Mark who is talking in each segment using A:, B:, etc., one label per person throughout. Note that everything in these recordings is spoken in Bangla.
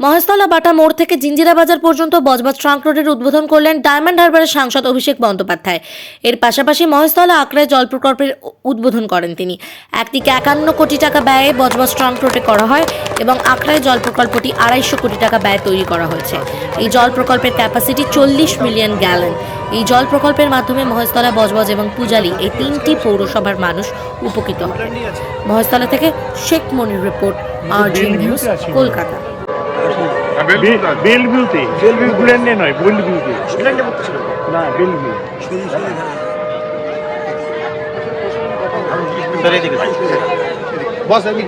A: মহেশতলা বাটা মোড় থেকে জিঞ্জিরা বাজার পর্যন্ত বজবজ ট্রাঙ্ক রোডের উদ্বোধন করলেন ডায়মন্ড হারবারের সাংসদ অভিষেক বন্দ্যোপাধ্যায়। এর পাশাপাশি মহেশতলা আখড়ায় জল প্রকল্পের উদ্বোধন করেন তিনি। একদিকে 51 কোটি টাকা ব্যয়ে বজবজ ট্রাঙ্ক রোডে করা হয় এবং আখড়ায় জল প্রকল্পটি 250 কোটি টাকা ব্যয়ে তৈরি করা হয়েছে। এই জল প্রকল্পের ক্যাপাসিটি 40 মিলিয়ন গ্যালন। এই জল প্রকল্পের মাধ্যমে মহেশতলা, বজবজ এবং পূজালি এই তিনটি পৌরসভার মানুষ উপকৃত হবে। মহেশতলা থেকে শেখ মনির রিপোর্ট, RG নিউজ, কলকাতা।
B: বেলভিউতে বুলেন্ডে নয়, বেলভিউতে না, বেলভিউ। বস আমি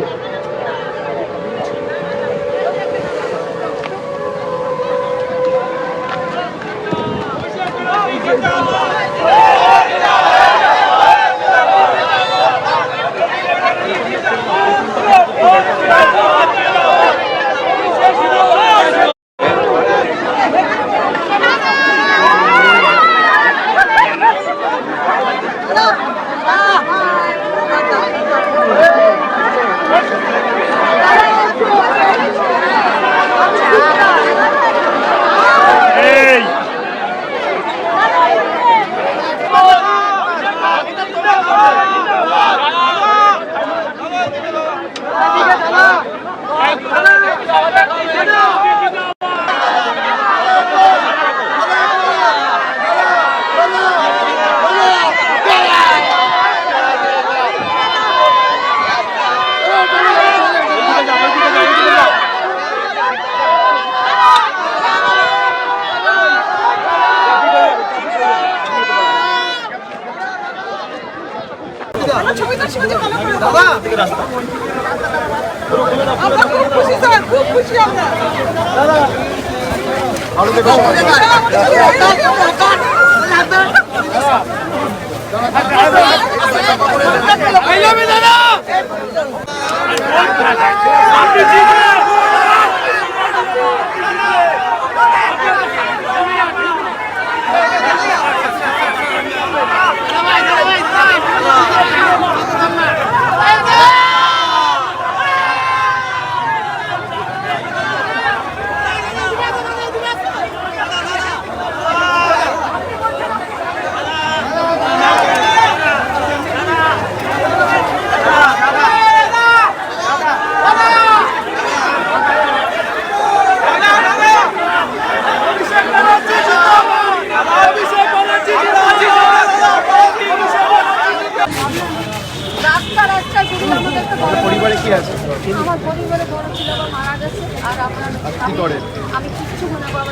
B: পরিবারে কি আছে?
C: আমার পরিবারে বড় ছিল, মারা গেছে। আর আপনার
B: কি করে?
C: আমি কিছু মনে করবো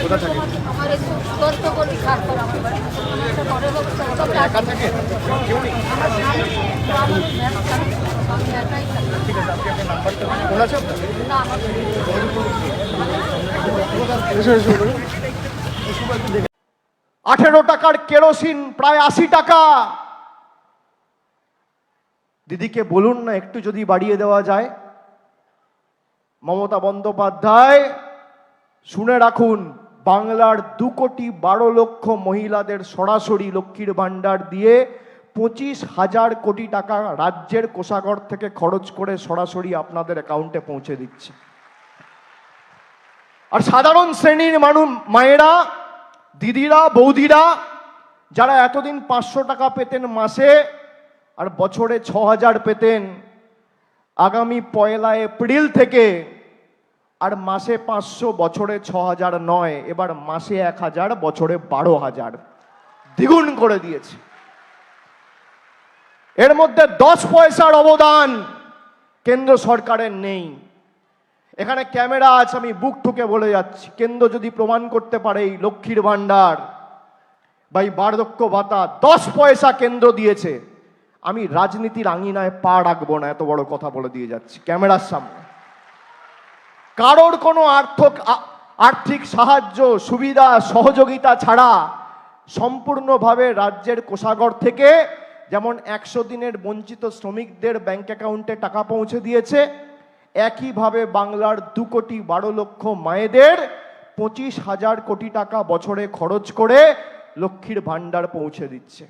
C: আমার একটু গল্প করি কাজ করে আমার বাড়ি
B: একা থাকে? কেউ নেই?
C: আমার স্বামী তো আমার ব্যবসা, আমি একাই থাকি।
B: ঠিক আছে, আপনি আপনার নাম্বারটা ফোন আছে আপনার?
C: না, আমার
D: 18 টাকার কেরোসিন প্রায় 80 টাকা। দিদিকে বলুন না একটু যদি বাড়িয়ে দেওয়া যায়। মমতা বন্দ্যোপাধ্যায় শুনে রাখুন, বাংলার 2,12,00,000 মহিলাদের সরাসরি লক্ষ্মীর ভাণ্ডার দিয়ে 25,000 কোটি টাকা রাজ্যের কোষাগার থেকে খরচ করে সরাসরি আপনাদের অ্যাকাউন্টে পৌঁছে দিচ্ছে। আর সাধারণ শ্রেণীর মানুষ, মায়েরা, দিদিরা, বৌদিরা যারা এতদিন 500 টাকা পেতেন মাসে আর বছরে 6,000 পেতেন, আগামী 1 এপ্রিল থেকে আর মাসে 500, বছরে 6,000 নয়, এবার মাসে 1,000, বছরে 12,000 দ্বিগুণ করে দিয়েছে। এর মধ্যে 10 পয়সার অবদান কেন্দ্র সরকারের নেই। এখানে ক্যামেরা আছে, আমি বুক ঠুকে বলে যাচ্ছি, কেন্দ্র যদি প্রমাণ করতে পারে এই লক্ষ্মীর ভাণ্ডার বা এই বার্ধক্য ভাতা 10 পয়সা কেন্দ্র দিয়েছে, আমি রাজনীতির আঙিনায় পা রাখবো না। এত বড় কথা বলে দিয়ে যাচ্ছি ক্যামেরার সামনে। কারোর কোনো আর্থিক সাহায্য, সুবিধা, সহযোগিতা ছাড়া সম্পূর্ণভাবে রাজ্যের কোষাগার থেকে যেমন 100 দিনের বঞ্চিত শ্রমিকদের ব্যাংক অ্যাকাউন্টে টাকা পৌঁছে দিয়েছে, একইভাবে বাংলার 2,12,00,000 মায়েদের 25,000 কোটি টাকা বছরে খরচ করে লক্ষ্মীর ভাণ্ডার পৌঁছে দিচ্ছে।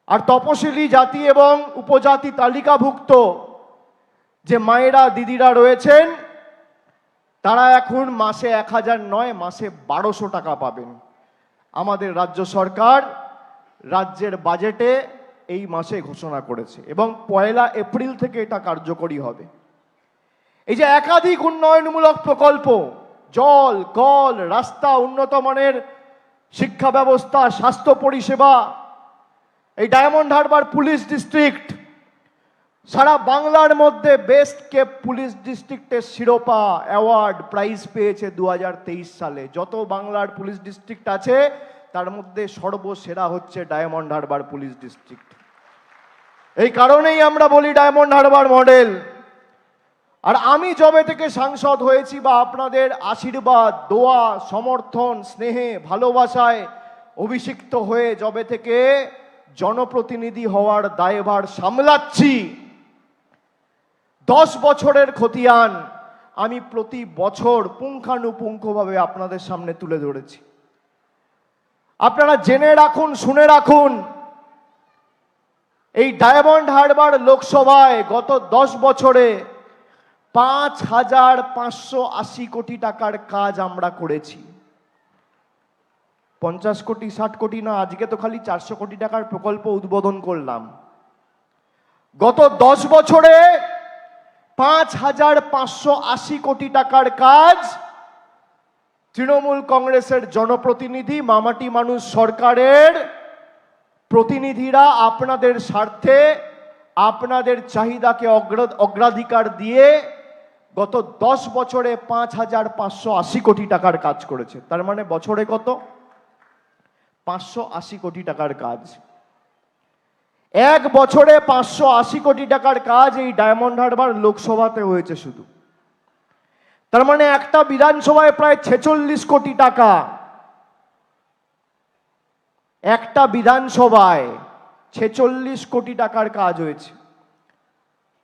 D: আর তপশিলি জাতি এবং উপজাতি তালিকাভুক্ত যে মায়েরা, দিদিরা রয়েছেন, তারা এখন মাসে 1000 নয়, মাসে 1200 টাকা পাবেন। আমাদের রাজ্য সরকার রাজ্যের বাজেটে এই মাসে ঘোষণা করেছে এবং 1 এপ্রিল থেকে এটা কার্যকরী হবে। এই যে একাধিক উন্নয়নমূলক প্রকল্প, জল, কল, রাস্তা, উন্নত মানের শিক্ষা ব্যবস্থা, স্বাস্থ্য পরিষেবা, এই ডায়মন্ড হারবার পুলিশ ডিস্ট্রিক্ট সারা বাংলার মধ্যে বেস্ট কেপ পুলিশ ডিস্ট্রিক্টের শিরোপা, অ্যাওয়ার্ড, প্রাইজ পেয়েছে 2023 সালে। যত বাংলার পুলিশ ডিস্ট্রিক্ট আছে তার মধ্যে সর্বসেরা হচ্ছে ডায়মন্ড হারবার পুলিশ ডিস্ট্রিক্ট। এই কারণেই আমরা বলি ডায়মন্ড হারবার মডেল। আর আমি যবে থেকে সাংসদ হয়েছি বা আপনাদের আশীর্বাদ, দোয়া, সমর্থন, স্নেহে, ভালোবাসায় অভিষিক্ত হয়ে যবে থেকে জনপ্রতিনিধি হওয়ার দায়ভার সামলাচ্ছি, 10 বছরের খতিয়ান আমি প্রতি বছর পুঙ্খানুপুঙ্খভাবে আপনাদের সামনে তুলে ধরেছি। আপনারা জেনে রাখুন, শুনে রাখুন, এই ডায়মন্ড হারবার লোকসভায় গত 10 বছরে 5580 কোটি টাকার কাজ আমরা করেছি। 50 কোটি 60 কোটি না, আজকে তো খালি 400 কোটি টাকার প্রকল্প উদ্বোধন করলাম। গত 10 বছরে 5580 কোটি টাকার কাজ তৃণমূল কংগ্রেসের জনপ্রতিনিধি, মামাটি মানুষ সরকারের প্রতিনিধিরা আপনাদের স্বার্থে, আপনাদের চাহিদাকে অগ্রাধিকার দিয়ে গত 10 বছরে 5580 কোটি টাকার কাজ করেছে। তার মানে বছরে কত? 580 কোটি টাকার কাজ। এক বছরে 580 কোটি টাকার কাজ এই ডায়মন্ড হারবার লোকসভাতে হয়েছে শুধু। তার মানে একটা বিধানসভায় প্রায় 46 কোটি টাকা। একটা বিধানসভায় 46 কোটি টাকার কাজ হয়েছে।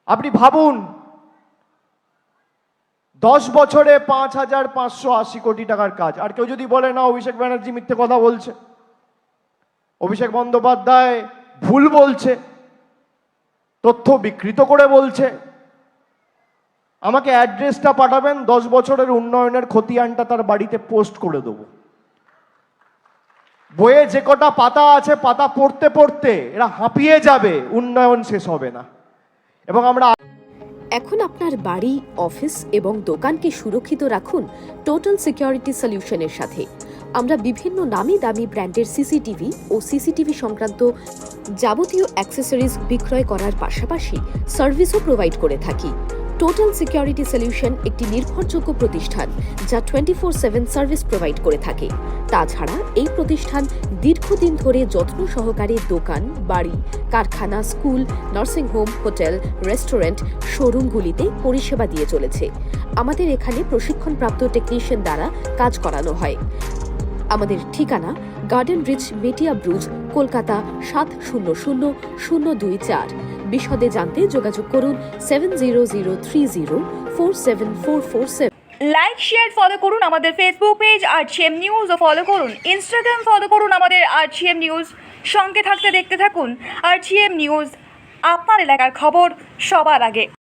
D: আপনি ভাবুন, 10 বছরে 5580 কোটি টাকার কাজ। আর কেউ যদি বলে না অভিষেক ব্যানার্জি মিথ্যে কথা বলছে, অভিষেক বন্দ্যোপাধ্যায় ভুল বলছে, তথ্য বিকৃত করে বলছে, আমাকে অ্যাড্রেসটা পাঠাবেন, 10 বছরের উন্নয়নের খতিয়ানটা তার বাড়িতে পোস্ট করে দেবো। বইয়ে যে কটা পাতা আছে, পাতা পড়তে পড়তে এরা হাঁপিয়ে যাবে, উন্নয়ন শেষ হবে না। এবং আমরা
E: এখন আপনার বাড়ি, অফিস এবং দোকানকে সুরক্ষিত রাখুন টোটাল সিকিউরিটি সলিউশনের সাথে। আমরা বিভিন্ন নামি দামি ব্র্যান্ডের সিসিটিভি ও সিসিটিভি সংক্রান্ত যাবতীয় অ্যাক্সেসরিজ বিক্রয় করার পাশাপাশি সার্ভিসও প্রোভাইড করে থাকি। টোটাল সিকিউরিটি সলিউশন একটি নির্ভরযোগ্য প্রতিষ্ঠান যা 24/7 সার্ভিস প্রোভাইড করে থাকে। তাছাড়া এই প্রতিষ্ঠান দীর্ঘদিন ধরে যত্ন সহকারে দোকান, বাড়ি, কারখানা, স্কুল, নার্সিংহোম, হোটেল, রেস্টুরেন্ট, শোরুমগুলিতে পরিষেবা দিয়ে চলেছে। আমাদের এখানে প্রশিক্ষণপ্রাপ্ত টেকনিশিয়ান দ্বারা কাজ করানো হয়। আমাদের ঠিকানা গার্ডেন রিচ, মেটিয়া ব্রুজ, কলকাতা 700024। বিশদে জানতে যোগাযোগ করুন 7003047447।
F: লাইক, শেয়ার, ফলো করুন আমাদের ফেসবুক পেজ RGM নিউজ ও ফলো করুন ইনস্টাগ্রাম, ফলো করুন আমাদের RGM নিউজ। সঙ্গে থাকতে দেখতে থাকুন RGM নিউজ, আপনার এলাকার খবর সবার আগে।